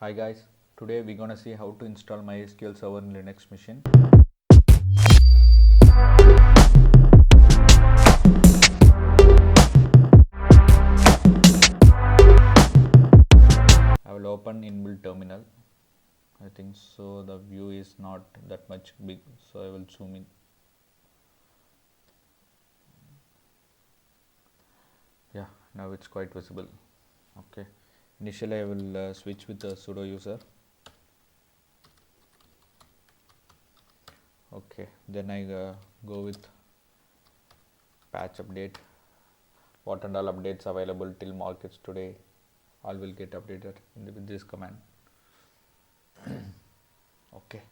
Hi guys, today we're gonna see how to install mysql server in Linux machine. I will open inbuilt terminal. I think so the view is not that much big, so I will zoom in. Yeah, now it's quite visible. Okay, initially I will switch with the sudo user. Okay, then I go with patch update. What and all updates available till markets today, all will get updated with this command. Okay,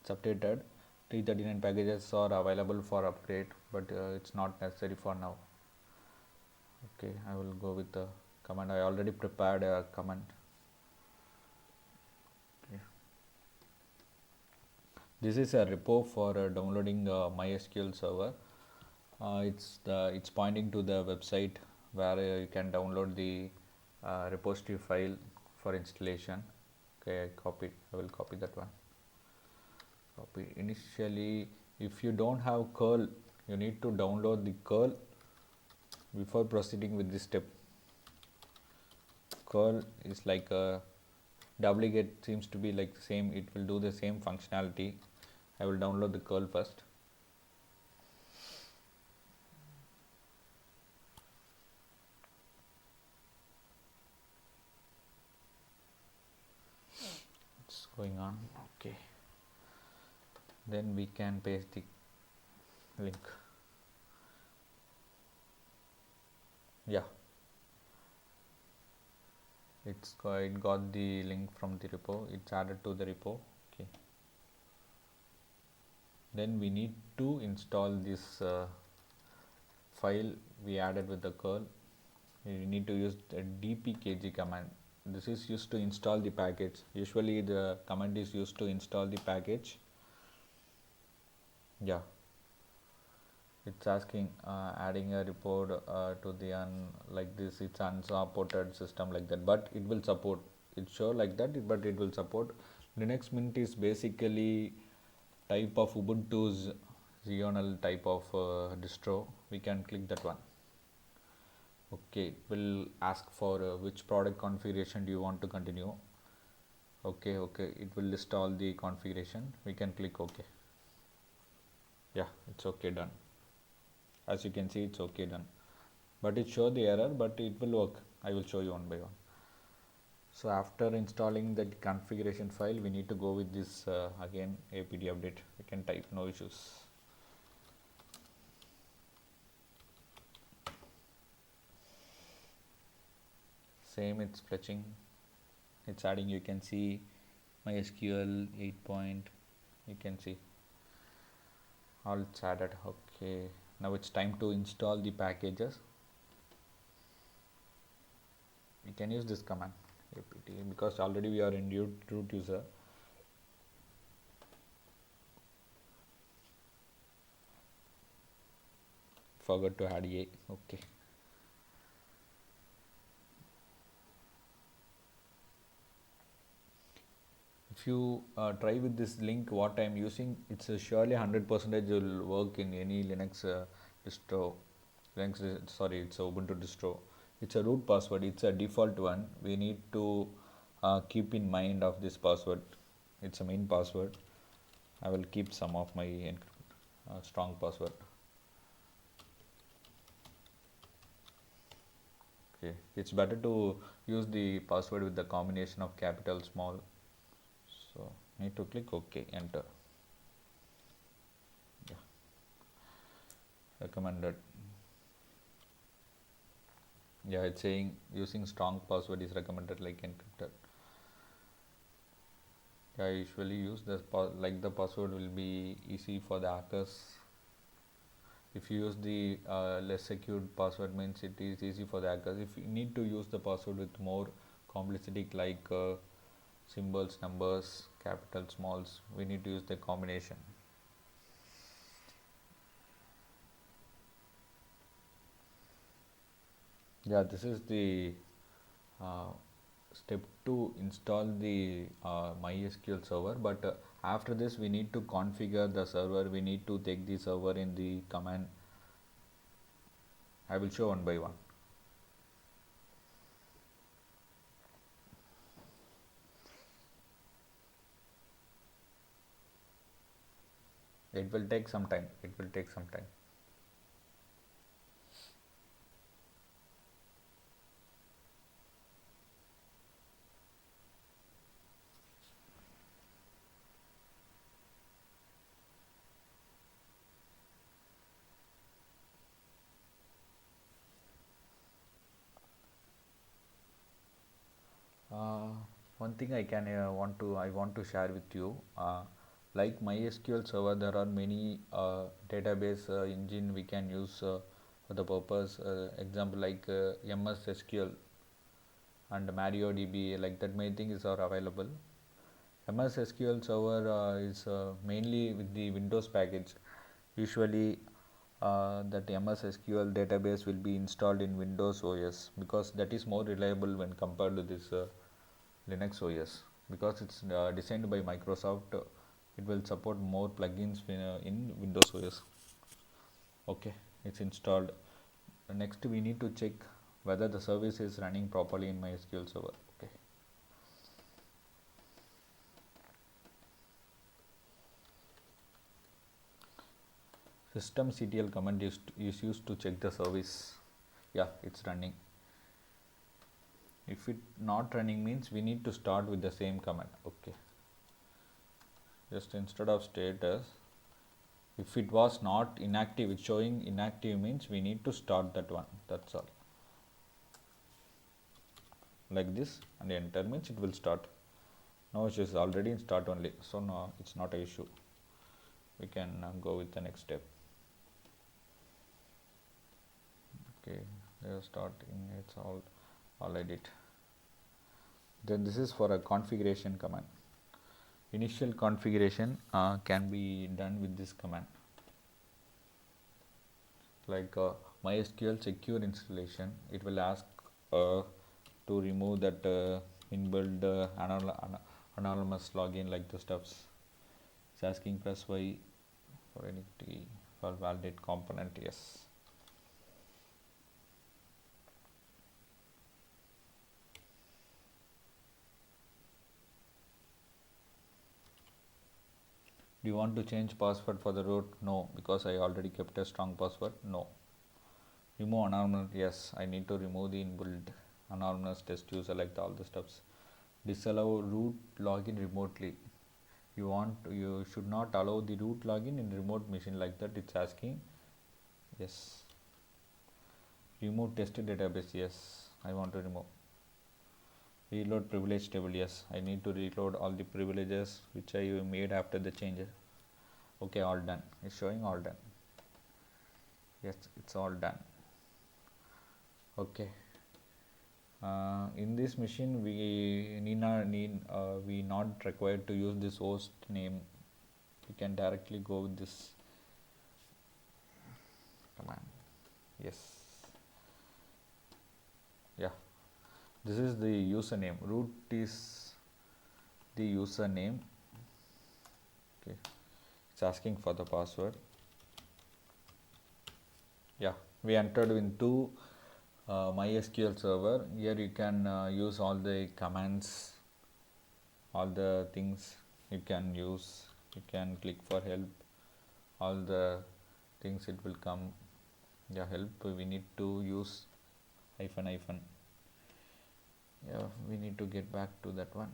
it's updated. 339 packages are available for upgrade, but it's not necessary for now. Okay, I will go with the command. I already prepared a command. Okay. This is a repo for downloading mysql server. It's pointing to the website where you can download the repository file for installation. Okay, I will copy that one. Copy. Initially, if you don't have curl, you need to download the curl before proceeding with this step. Curl is like a duplicate, seems to be like the same, it will do the same functionality. I will download the curl first. It's going on. Okay, then we can paste the link. Yeah, it got the link from the repo, it's added to the repo. Okay, then we need to install this file we added with the curl. We need to use the dpkg command. This is used to install the package. Usually the command is used to install the package. Yeah, it's asking adding a report to the like this, it's unsupported system like that, but it will support. It's sure like that, but it will support. Linux Mint is basically type of Ubuntu's Xional type of distro. We can click that one. Okay, it will ask for which product configuration do you want to continue. Okay, it will list all the configuration. We can click OK. Yeah, it's okay, done. As you can see, it's okay, done, but it shows the error, but it will work. I will show you one by one. So after installing the configuration file, we need to go with this again apd update. We can type, no issues. Same, it's fetching, it's adding. You can see mysql 8 point, you can see all it's added. Okay, now it's time to install the packages. We can use this command apt, because already we are in root user. Forgot to add a. Okay, if you try with this link what I am using, it's surely 100% will work in any Linux distro. Sorry, it's a Ubuntu distro. It's a root password, it's a default one. We need to keep in mind of this password. It's a main password. I will keep some of my strong password. Okay, it's better to use the password with the combination of capital small. So need to click OK, enter. Yeah, recommended. Yeah, it's saying using strong password is recommended, like encrypted. Yeah, I usually use this like the password will be easy for the hackers. If you use the less secured password, means it is easy for the hackers. If you need to use the password with more complexity, like symbols, numbers, capital, smalls, we need to use the combination. Yeah, this is the step to install the MySQL server, but after this we need to configure the server. We need to take the server in the command. I will show one by one. It will take some time. It will take some time. Uh, One thing I want to share with you. Like MySQL server, there are many database engine we can use for the purpose. Example like MS SQL and MariaDB, like that many things are available. MS SQL server is mainly with the Windows package. Usually, that MS SQL database will be installed in Windows OS because that is more reliable when compared to this Linux OS. Because it's designed by Microsoft, it will support more plugins in Windows OS. Okay, it's installed. Next, we need to check whether the service is running properly in MySQL server. Okay. Systemctl command is used to check the service. Yeah, it's running. If it not running means we need to start with the same command. Okay. Just instead of status, if it was not inactive, it's showing inactive means we need to start that one. That's all. Like this, and enter means it will start. Now it is already in start only, so no, it's not an issue. We can go with the next step. Okay, they're starting. It's all edit. Then this is for a configuration command. Initial configuration can be done with this command, like MySQL secure installation. It will ask to remove that inbuilt anonymous login, like the stuffs. It's asking press Y for any for validate component. Yes. Do you want to change password for the root? No, because I already kept a strong password. No. Remove anonymous. Yes, I need to remove the inbuilt anonymous test user, like all the steps. Disallow root login remotely. You should not allow the root login in remote machine, like that it's asking. Yes. Remove test database. Yes, I want to remove. Reload privilege table. Yes, I need to reload all the privileges which I made after the change. Okay, all done. It's showing all done. Yes, it's all done. Okay. In this machine, we not required to use this host name. We can directly go with this command. Yes. Yeah. This is the username. Root is the username. Okay. It's asking for the password. Yeah, we entered into MySQL server. Here you can use all the commands, all the things you can use. You can click for help, all the things it will come. Yeah, help, we need to use hyphen. Yeah, we need to get back to that one.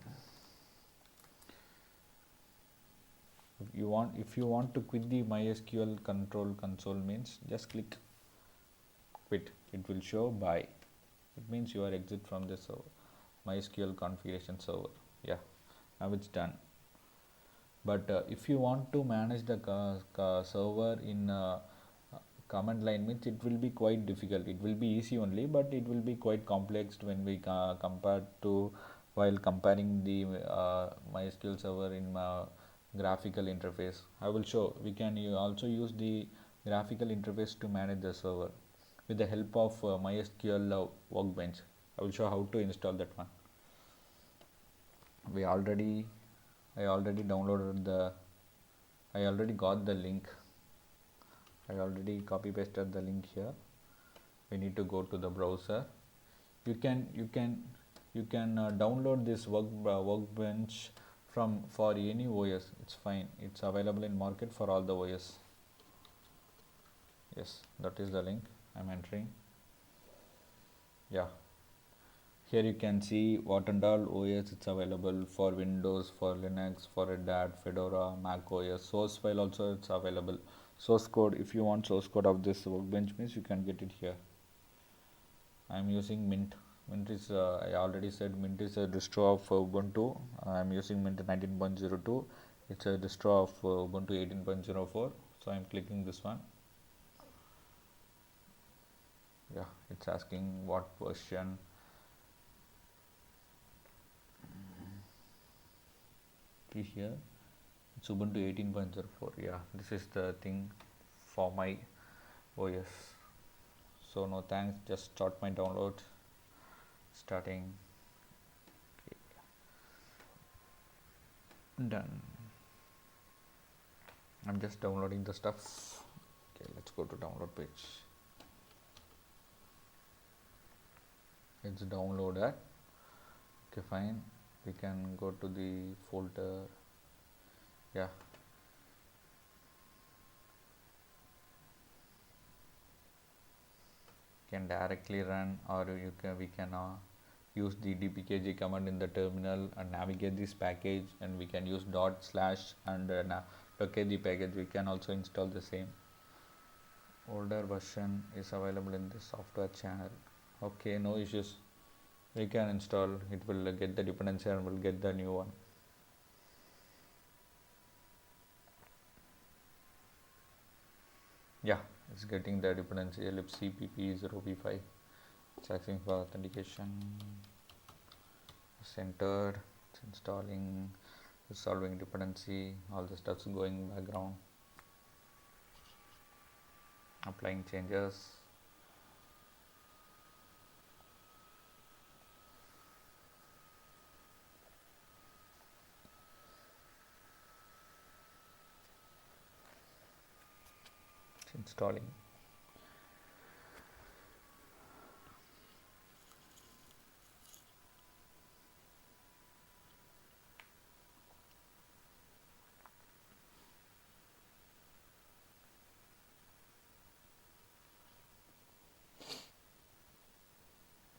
If you want to quit the MySQL control console means just click quit. It will show bye. It means you are exit from the server, MySQL configuration server. Yeah, now it's done. But if you want to manage the server in command line means it will be quite difficult. It will be easy only, but it will be quite complex when we compare to while comparing the MySQL server in graphical interface. I will show. We can also use the graphical interface to manage the server with the help of MySQL workbench. I will show how to install that one. we already I already downloaded the I already got the link. I already copy pasted the link here. We need to go to the browser. You can download this workbench from for any OS. It's fine. It's available in market for all the OS. Yes, that is the link I'm entering. Yeah, here you can see what and all OS it's available for Windows, for Linux, for Red Hat, Fedora, Mac OS. Source file also it's available. Source code, if you want source code of this workbench means you can get it here. I'm using Mint. Mint is I already said Mint is a distro of Ubuntu. I'm using Mint 19.02. It's a distro of Ubuntu 18.04. So I'm clicking this one. Yeah, it's asking what version. See here, it's Ubuntu 18.04. Yeah, this is the thing for my OS. So no thanks, just start my download. Starting. Okay. Done. I'm just downloading the stuff. Okay, let's go to download page. It's downloaded. Okay, fine. We can go to the folder. Yeah, can directly run, or we can use the dpkg command in the terminal and navigate this package, and we can use // and locate the package. We can also install the same. Older version is available in the software channel. Okay, no issues. We can install. It will get the dependency and will get the new one. Yeah, it's getting the dependency ellipse pp0p5. It's asking for authentication. Centered. It's installing, resolving dependency. All the stuff's going background. Applying changes. It's installing.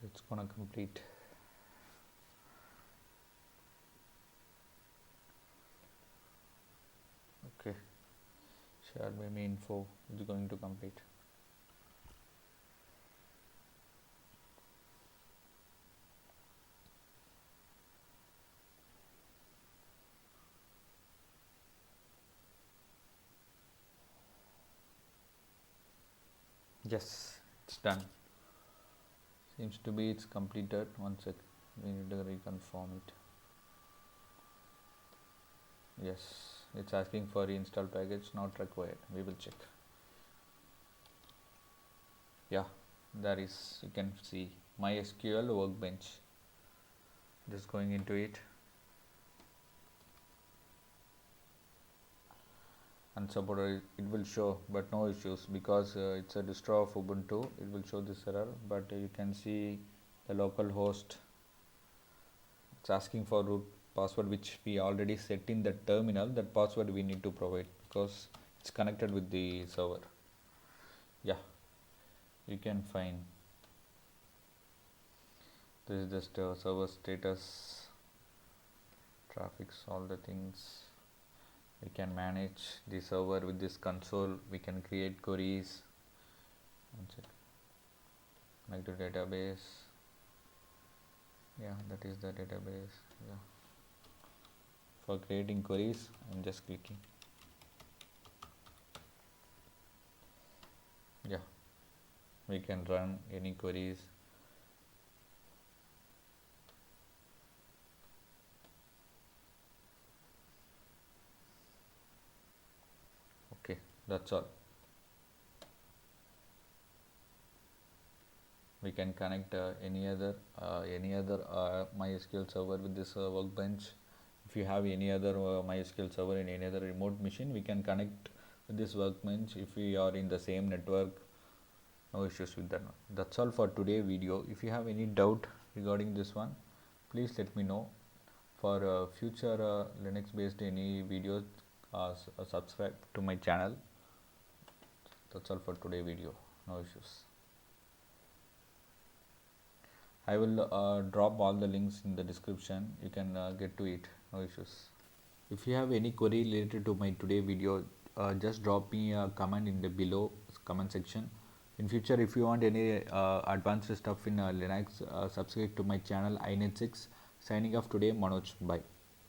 It's gonna complete. Okay, share by me info is going to complete. Yes, it's done. Seems to be it's completed. One sec, we need to reconfirm it. Yes, it's asking for install package not required. We will check. Yeah, there is, you can see mysql workbench. Just going into it. Unsupported, it will show, but no issues, because it's a distro of Ubuntu. It will show this error, but you can see the local host. It's asking for root password, which we already set in the terminal. That password we need to provide because it's connected with the server. Yeah, you can find this is just server status, traffics, all the things. We can manage the server with this console. We can create queries. One sec. Connect to database. Yeah, that is the database. Yeah, for creating queries, I'm just clicking. Yeah, we can run any queries. Okay, that's all. We can connect any other MySQL server with this workbench. If you have any other MySQL server in any other remote machine, we can connect with this workbench if we are in the same network. No issues with that one. That's all for today video. If you have any doubt regarding this one, please let me know. For future Linux based any videos, subscribe to my channel. That's all for today video. No issues. I will drop all the links in the description. You can get to it. No issues. If you have any query related to my today video, just drop me a comment in the below comment section. In future, if you want any advanced stuff in Linux, subscribe to my channel INIT 6. Signing off today, Manoj. Bye.